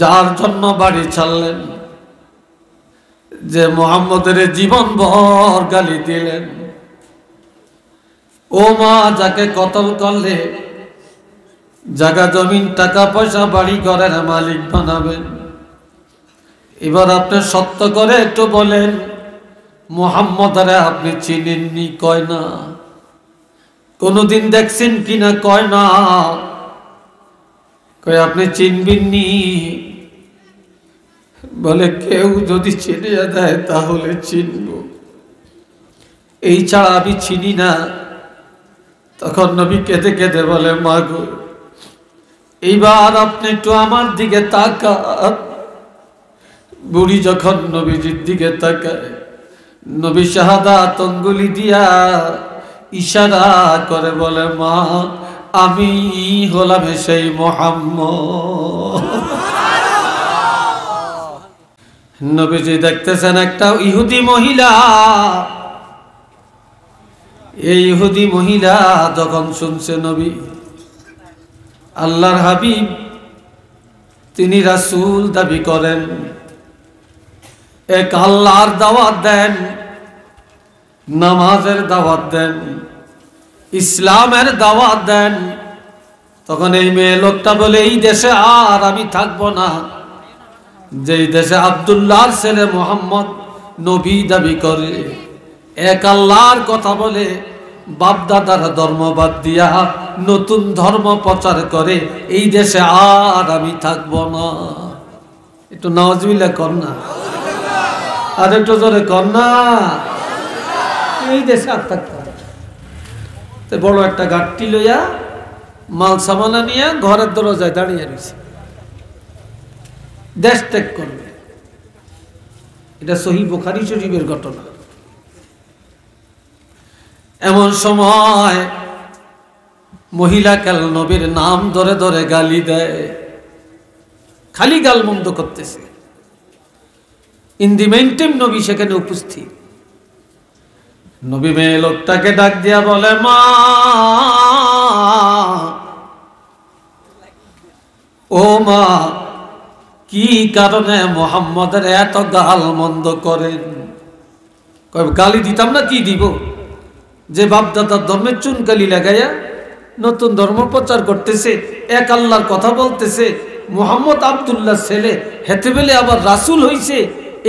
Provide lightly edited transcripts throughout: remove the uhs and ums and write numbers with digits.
যার জন্য বাড়ি ছাড়লেন, যে মুহাম্মদের জীবন ভর গালি দিলেন, ও মা যাকে কতল করলে জায়গা জমিন টাকা পয়সা বাড়ি ঘরের মালিক বানাবেন, এবার আপনি সত্য করে একটু বলেন মুহাম্মদরে আপনি চিনেননি? কয় না। কোনদিন দেখছেন কিনা? কয় না। কয় আপনি চিনবেননি? বলে কেউ যদি চিনিয়ে দেয় তাহলে চিনব, এই ছাড়া আমি চিনি না। তখন নবী কেঁদে কেঁদে বলে মা গো, এইবার আপনি একটু আমার দিকে তাকান। বুড়ি যখন নবীজির দিকে তাকায়, নবী শাহাদাত আঙ্গুলি দিয়া ইশারা করে বলে মা আমি হলাম সেই মুহাম্মদ। নবীজি দেখতেছেন একটা ইহুদি মহিলা। এই ইহুদি মহিলা যখন শুনছে নবী আল্লাহর হাবিব তিনি রাসূল দাবি করেন, এক আল্লাহর দাওয়াত দেন, নামাজের দাওয়াত দেন, ইসলামের দাওয়াত দেন, তখন এই মেয়ে লোকটা বলে এই দেশে আর আমি থাকবো না। যেই দেশে আব্দুল্লাহর ছেলে মুহাম্মদ নবী দাবি করে, এক আল্লাহর কথা বলে, বাপ দাদার ধর্ম বাদ দিয়া নতুন ধর্ম প্রচার করে, এই দেশে আর আমি থাকবো না। একটু নাউজুবিল্লাহ কর না, আর একটু জোরে কর না। এই দেশে আর থাকবো না। তো বড় একটা গাড়ি লইয়া মাল সামানা নিয়ে ঘরের দরজায় দাঁড়িয়ে রয়েছে, দেশ ত্যাগ করবে। এটা সহিহ বুখারী শরীফের ঘটনা। এমন সময় মহিলা কাল নবীর নাম ধরে ধরে গালি দেয়, খালি গালমন্দ করতেছে। ইন দি মেইন টাইম নবী সেখানে উপস্থিত। নবী মেয়ে লোকটাকে ডাক দিয়া বলে মা ও মা, কি কারণে মুহাম্মদের এত গাল মন্দ করেন? গালি দিতাম না, কি দিব? যে বাপদাদার ধর্মের চুনকালি লাগাইয়া নতুন ধর্ম প্রচার করতেছে, এক আল্লাহর কথা বলতেছে, মুহাম্মদ আব্দুল্লাহ ছেলে, হেতে বেলে আবার রাসূল হইছে,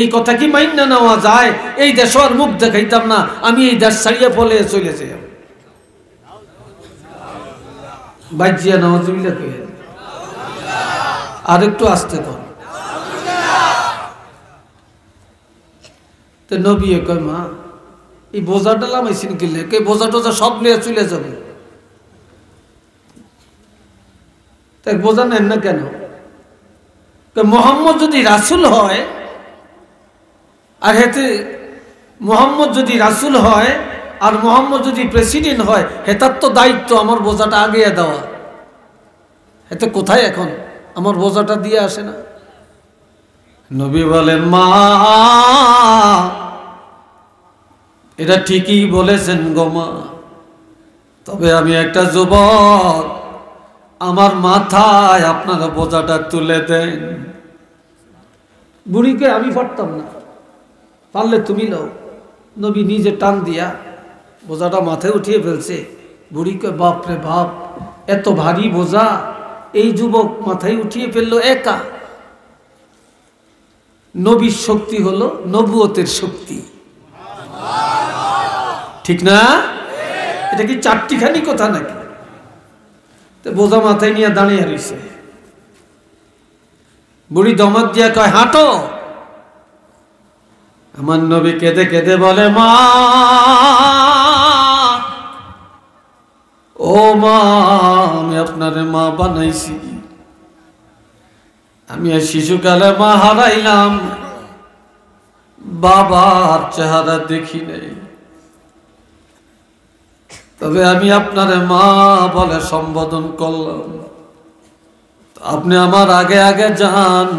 এই কথা কি মাইন্না নেওয়া যায়? এই দেশ আর মুখ দেখাইতাম না, আমি এই দেশ ছাড়িয়ে ফলে চলে যাই। বাজিয়া নাউজুবিল্লাহ কই, আর একটু আসতে কর। তো নবী কয় মা এই বোঝাটা লামাইছেন কিনলে, কে বোঝা টোঝা সব নিয়ে চলে যাবে, তাই বোঝা নেন না কেন? মুহাম্মদ যদি রাসূল হয়, আর হেতে মুহাম্মদ যদি রাসূল হয় আর মুহাম্মদ যদি প্রেসিডেন্ট হয়, হেতার তো দায়িত্ব আমার বোঝাটা আগিয়ে দেওয়া। হেতে কোথায় এখন আমার বোঝাটা দিয়ে আসে না? নবী বলেন মা এটা ঠিকই বলেছেন গো মা, তবে আমি একটা যুবক, আমার মাথায় আপনারা বোঝাটা তুলে দেন। বুড়িকে আমি পারতাম না, পারলে তুমি লও। নবী নিজে টান দিয়া বোঝাটা মাথায় উঠিয়ে ফেলছে। বুড়িকে বাপ রে বাপ, এত ভারী বোঝা এই যুবক মাথায় উঠিয়ে ফেললো একা। নবীর শক্তি হলো নবুয়তের শক্তি, ঠিক না? এটা কি চারটিখানি কথা নাকি? তো বোঝা মাথায় নিয়ে দাঁড়িয়ে রয়েছে। বুড়ি দমক দিয়া কয় হাঁটো। আমার নবী কেঁদে কেঁদে বলে মা ও মা, আমি আপনারে মা বানাইছি, আমি আর শিশুকালে মা হারাইলাম, বাবার চেহারা দেখি নাই, তবে আমি আপনারে মা বলে সম্বোধন করলাম। আপনি আমার আগে আগে যান,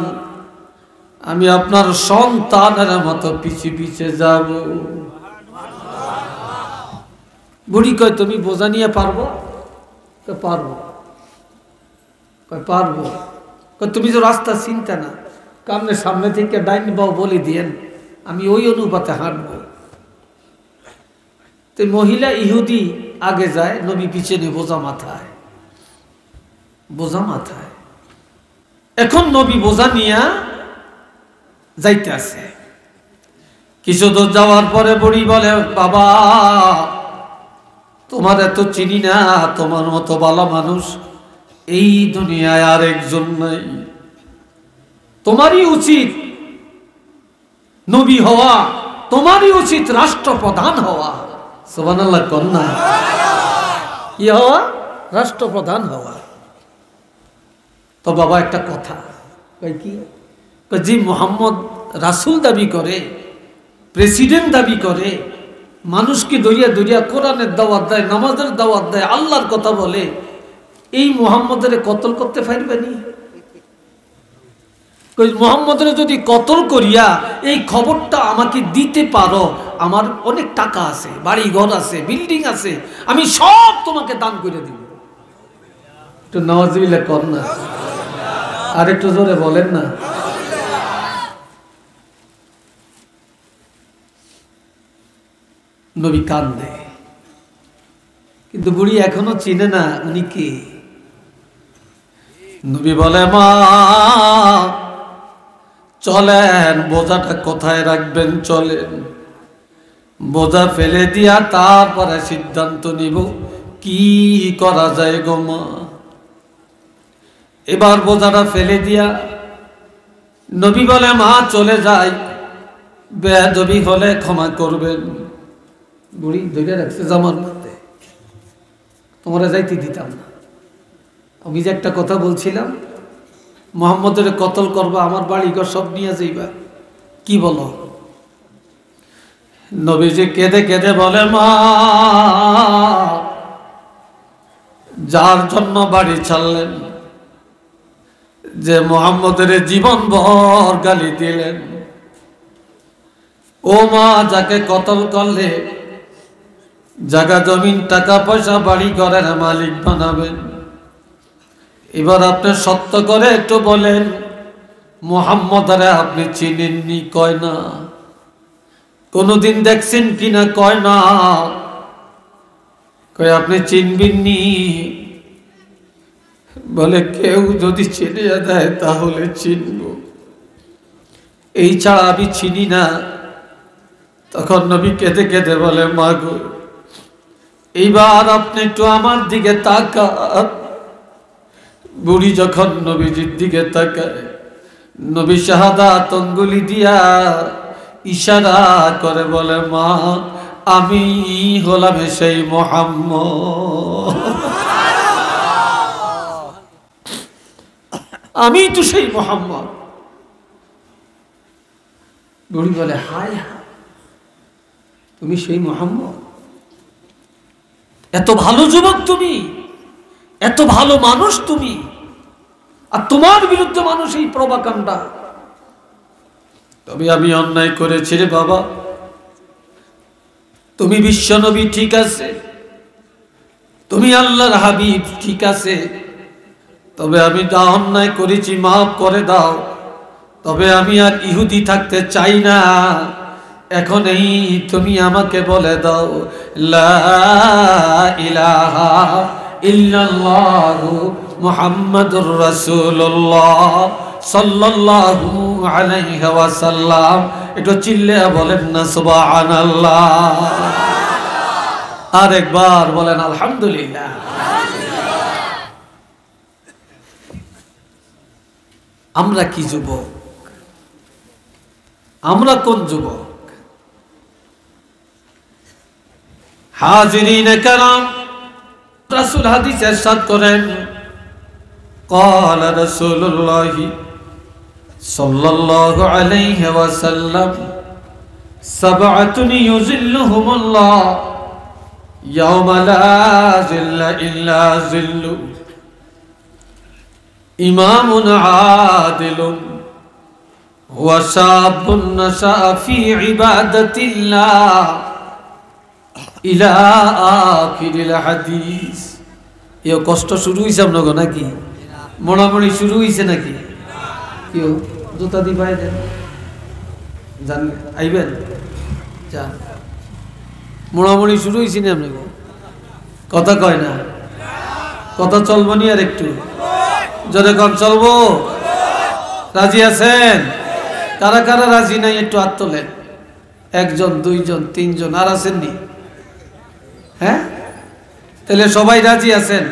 আমি আপনার সন্তানের মতো পিছে পিছে যাব। বুড়ি কয় তুমি বোঝা নিয়ে পারবো? পারবো। পারবো। তুমি তো রাস্তা চিন্তা না, কামনে সামনে থেকে ডাইন বাও বলে দিয়েন, আমি ওই অনুপাতে হাঁটব। তো মহিলা ইহুদি আগে যায়, নবী পিছনে বোঝা মাথায়, বোঝা মাথায়। এখন নবী বোঝা নিয়া যাইতে আছে। কিছু দূর যাওয়ার পরে বুড়ি বলে, বাবা তোমার এত চিনি না, তোমার মতো ভালো মানুষ এই দুনিয়ায় আর একজন নাই। তোমারই উচিত নবী হওয়া, তোমারই উচিত রাষ্ট্রপ্রধান হওয়া। সুবহানাল্লাহ কন্যা, কি হওয়া? রাষ্ট্রপ্রধান হওয়া। তো বাবা একটা কথা, কি জি মুহাম্মদ রাসূল দাবি করে, প্রেসিডেন্ট দাবি করে, মানুষকে দরিয়া দরিয়া কোরআনের দাওয়াত দেয়, নামাজের দাওয়াত দেয়, আল্লাহর কথা বলে, এই মুহাম্মদের কতল করতে পারবেনি? মুহাম্মদের যদি কতল করিয়া এই খবরটা আমাকে দিতে পারো, আমার অনেক টাকা আছে, বাড়ি ঘর আছে, বিল্ডিং আছে, আমি সব তোমাকে দান করে দিব। একটু নাউজুবিল্লাহ কর না, আর একটু জোরে বলেন না। নবী কান্দে, কিন্তু বুড়ি এখনো চিনে না উনি কে। নবী বলে, মা চলেন, বোঝাটা কোথায় রাখবেন চলেন। বোঝা ফেলে দিয়া তারপরে সিদ্ধান্ত নিব কি করা যায় গো মা। এবার বোঝাটা ফেলে দিয়া নবী বলে, মা চলে যাই, বেয়াদবি হলে ক্ষমা করবেন। বুড়ি ধরে রাখছে জামার মধ্যে, তোমরা যাইতে দিতাম না। আমি যে একটা কথা বলছিলাম, মুহাম্মদের কতল করবা, আমার বাড়ি ঘর সব নিয়ে যাইবা, কি বলো? নবীজি কেঁদে কেঁদে বলে, মা যার জন্য বাড়ি ছাড়লেন, যে মুহাম্মদের জীবন ভর গালি দিলেন, ও মা যাকে কতল করলে জায়গা জমিন টাকা পয়সা বাড়ি ঘরের মালিক বানাবেন। এবার আপনি সত্য করে একটু বলেন, মুহাম্মদরে আপনি চিনেননি? কয় না। কোনদিন দেখছেন কিনা? কয় না। কয় আপনি চিনবেননি? বলে কেউ যদি চিনিয়ে দেয় তাহলে চিনব, এই ছাড়া আমি চিনি না। তখন নবী কেঁদে কেঁদে বলে, মা গো এইবার আপনি একটু আমার দিকে তাকান। বুড়ি যখন নবীজির দিকে তাকায়, নবী শাহাদাত আঙ্গুলি দিয়া ইশারা করে বলে, মা আমি হলাম সেই মুহাম্মদ, আমি তো সেই মুহাম্মদ। বুড়ি বলে, হায় তুমি সেই মুহাম্মদ? এত ভালো যুবক তুমি, এত ভালো মানুষ তুমি, আর তোমার বিরুদ্ধে মানুষ এই প্রভাকাণ্ডা। তবে আমি অন্যায় করেছি রে বাবা, তুমি বিশ্বনবী ঠিক আছে, তুমি আল্লাহর হাবিব ঠিক আছে, তবে আমি যা অন্যায় করেছি মাফ করে দাও। তবে আমি আর ইহুদি থাকতে চাই না। এখন এই তুমি আমাকে বলে দাও, লা ইলাহা ইল্লাল্লাহু মুহাম্মাদুর রাসূলুল্লাহ সাল্লাল্লাহু আলাইহি ওয়াসাল্লাম। একটু চিল্লে বলেন না সুবহানাল্লাহ। আরেকবার বলেন আলহামদুলিল্লাহ। আমরা কি যুবক? আমরা কোন যুবক? হাজিরিন کرام, রাসূল হাদিস ইরশাদ করেন, قال رسول الله صلى الله عليه وسلم سبعة يظلهم الله يوم لا ظل إلا ظله إمام عادل وشاب نشأ في عبادة الله إلى آخر الحديث। এ কষ্ট শুরু হইছে আপনাকে নাকি? মোড়ামুড়ি শুরু হইছে নাকি? কেউ জুতা দি পাই দেন জান আইবেন যা মোড়ামুড়ি শুরু হয়েছি না আপনাকে কথা কয় না কথা চলবো নি আর একটু জোরে কম চলবো রাজি আছেন কারা কারা রাজি নাই একটু হাত তোলেন একজন দুইজন তিনজন আর আছেননি হ্যাঁ তাহলে সবাই রাজি আছেন